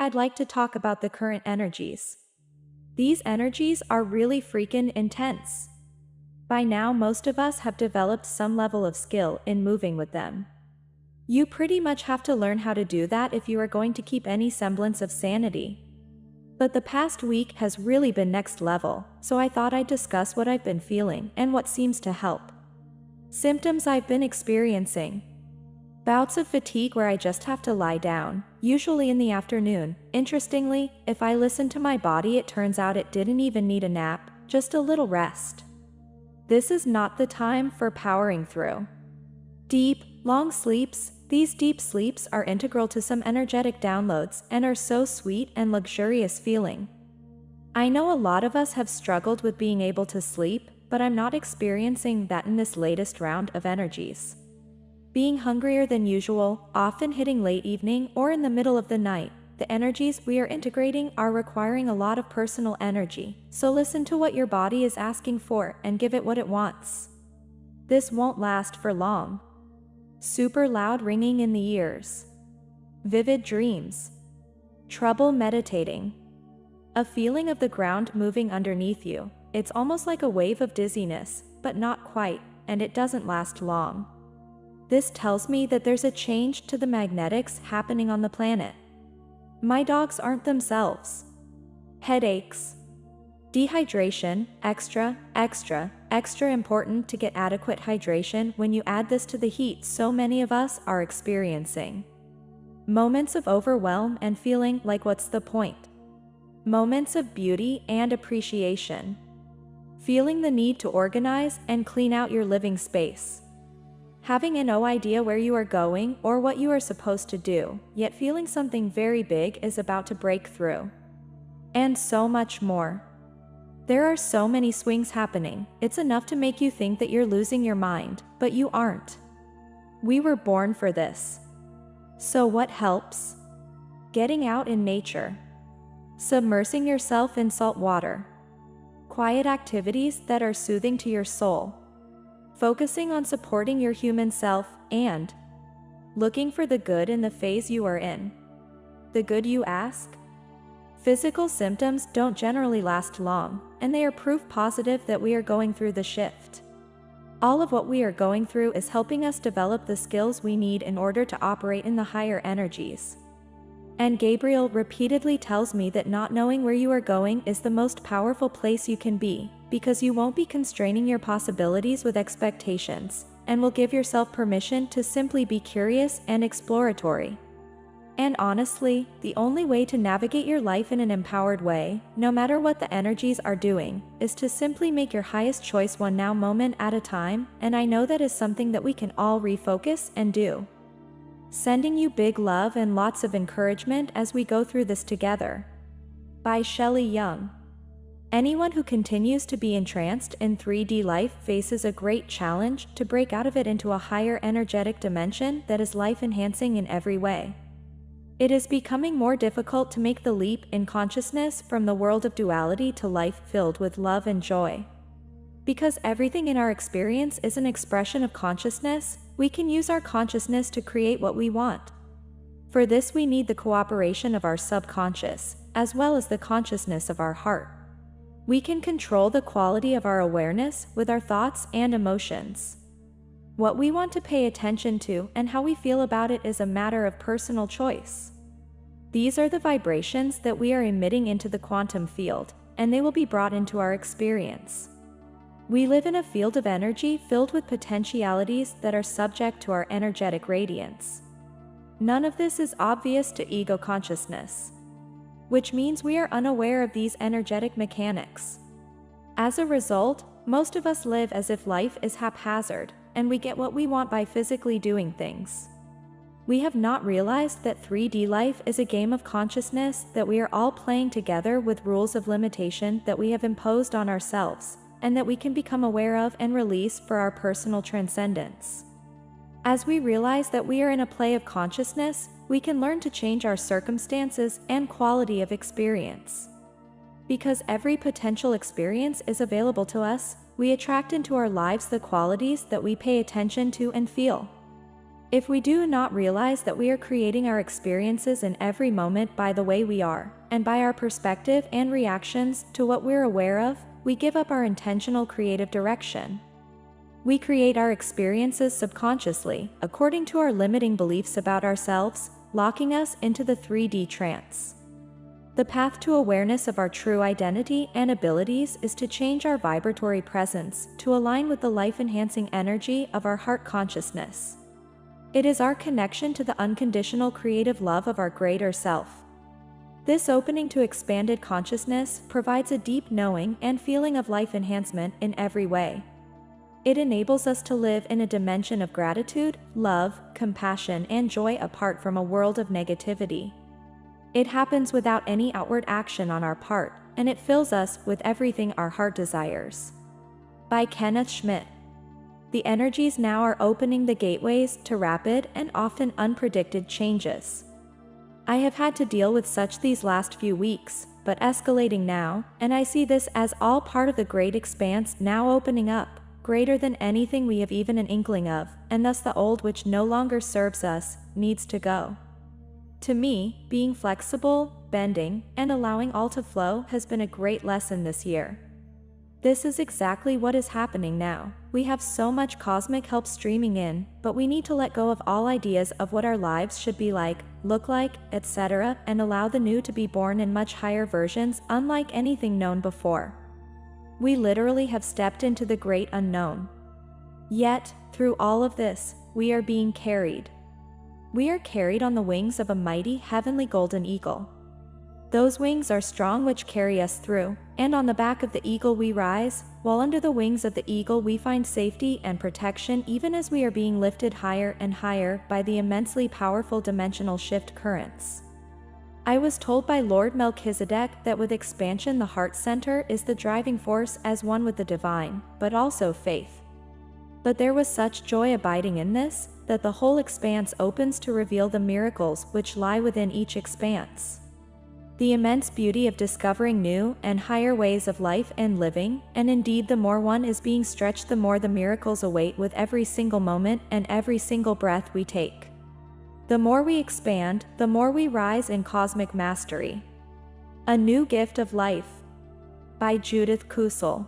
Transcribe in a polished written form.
I'd like to talk about the current energies. These energies are really freaking intense. By now, most of us have developed some level of skill in moving with them. You pretty much have to learn how to do that if you are going to keep any semblance of sanity. But the past week has really been next level, so I thought I'd discuss what I've been feeling and what seems to help. Symptoms I've been experiencing. Bouts of fatigue where I just have to lie down, usually in the afternoon. Interestingly, if I listen to my body, it turns out it didn't even need a nap, just a little rest. This is not the time for powering through. Deep, long sleeps. These deep sleeps are integral to some energetic downloads and are so sweet and luxurious feeling. I know a lot of us have struggled with being able to sleep, but I'm not experiencing that in this latest round of energies. Being hungrier than usual, often hitting late evening or in the middle of the night, the energies we are integrating are requiring a lot of personal energy, so listen to what your body is asking for and give it what it wants. This won't last for long. Super loud ringing in the ears. Vivid dreams. Trouble meditating. A feeling of the ground moving underneath you. It's almost like a wave of dizziness, but not quite, and it doesn't last long. This tells me that there's a change to the magnetics happening on the planet. My dogs aren't themselves. Headaches. Dehydration, extra important to get adequate hydration when you add this to the heat so many of us are experiencing. Moments of overwhelm and feeling like what's the point? Moments of beauty and appreciation. Feeling the need to organize and clean out your living space. Having no idea where you are going or what you are supposed to do, yet feeling something very big is about to break through. And so much more. There are so many swings happening, it's enough to make you think that you're losing your mind, but you aren't. We were born for this. So what helps? Getting out in nature. Submersing yourself in salt water. Quiet activities that are soothing to your soul. Focusing on supporting your human self and looking for the good in the phase you are in. The good, you ask? Physical symptoms don't generally last long, and they are proof positive that we are going through the shift. All of what we are going through is helping us develop the skills we need in order to operate in the higher energies. And Gabriel repeatedly tells me that not knowing where you are going is the most powerful place you can be, because you won't be constraining your possibilities with expectations, and will give yourself permission to simply be curious and exploratory. And honestly, the only way to navigate your life in an empowered way, no matter what the energies are doing, is to simply make your highest choice one now moment at a time, and I know that is something that we can all refocus and do. Sending you big love and lots of encouragement as we go through this together. By Shelley Young. Anyone who continues to be entranced in 3D life faces a great challenge to break out of it into a higher energetic dimension that is life-enhancing in every way. It is becoming more difficult to make the leap in consciousness from the world of duality to life filled with love and joy. Because everything in our experience is an expression of consciousness, we can use our consciousness to create what we want. For this, we need the cooperation of our subconscious, as well as the consciousness of our heart. We can control the quality of our awareness with our thoughts and emotions. What we want to pay attention to and how we feel about it is a matter of personal choice. These are the vibrations that we are emitting into the quantum field, and they will be brought into our experience. We live in a field of energy filled with potentialities that are subject to our energetic radiance. None of this is obvious to ego consciousness, which means we are unaware of these energetic mechanics. As a result, most of us live as if life is haphazard, and we get what we want by physically doing things. We have not realized that 3D life is a game of consciousness that we are all playing together with rules of limitation that we have imposed on ourselves, and that we can become aware of and release for our personal transcendence. As we realize that we are in a play of consciousness, we can learn to change our circumstances and quality of experience. Because every potential experience is available to us, we attract into our lives the qualities that we pay attention to and feel. If we do not realize that we are creating our experiences in every moment by the way we are, and by our perspective and reactions to what we're aware of, we give up our intentional creative direction. We create our experiences subconsciously, according to our limiting beliefs about ourselves, locking us into the 3D trance. The path to awareness of our true identity and abilities is to change our vibratory presence to align with the life-enhancing energy of our heart consciousness. It is our connection to the unconditional creative love of our greater self. This opening to expanded consciousness provides a deep knowing and feeling of life enhancement in every way. It enables us to live in a dimension of gratitude, love, compassion, and joy apart from a world of negativity. It happens without any outward action on our part, and it fills us with everything our heart desires. By Kenneth Schmidt. The energies now are opening the gateways to rapid and often unpredicted changes. I have had to deal with such these last few weeks, but escalating now, and I see this as all part of the great expanse now opening up, greater than anything we have even an inkling of, and thus the old which no longer serves us, needs to go. To me, being flexible, bending, and allowing all to flow has been a great lesson this year. This is exactly what is happening now. We have so much cosmic help streaming in, but we need to let go of all ideas of what our lives should be like, look like, etc., and allow the new to be born in much higher versions, unlike anything known before. We literally have stepped into the great unknown. Yet, through all of this, we are being carried. We are carried on the wings of a mighty heavenly golden eagle. Those wings are strong which carry us through, and on the back of the eagle we rise, while under the wings of the eagle we find safety and protection even as we are being lifted higher and higher by the immensely powerful dimensional shift currents. I was told by Lord Melchizedek that with expansion the heart center is the driving force as one with the divine, but also faith. But there was such joy abiding in this, that the whole expanse opens to reveal the miracles which lie within each expanse. The immense beauty of discovering new and higher ways of life and living, and indeed the more one is being stretched the more the miracles await with every single moment and every single breath we take. The more we expand, the more we rise in cosmic mastery. A New Gift of Life. By Judith Kusel.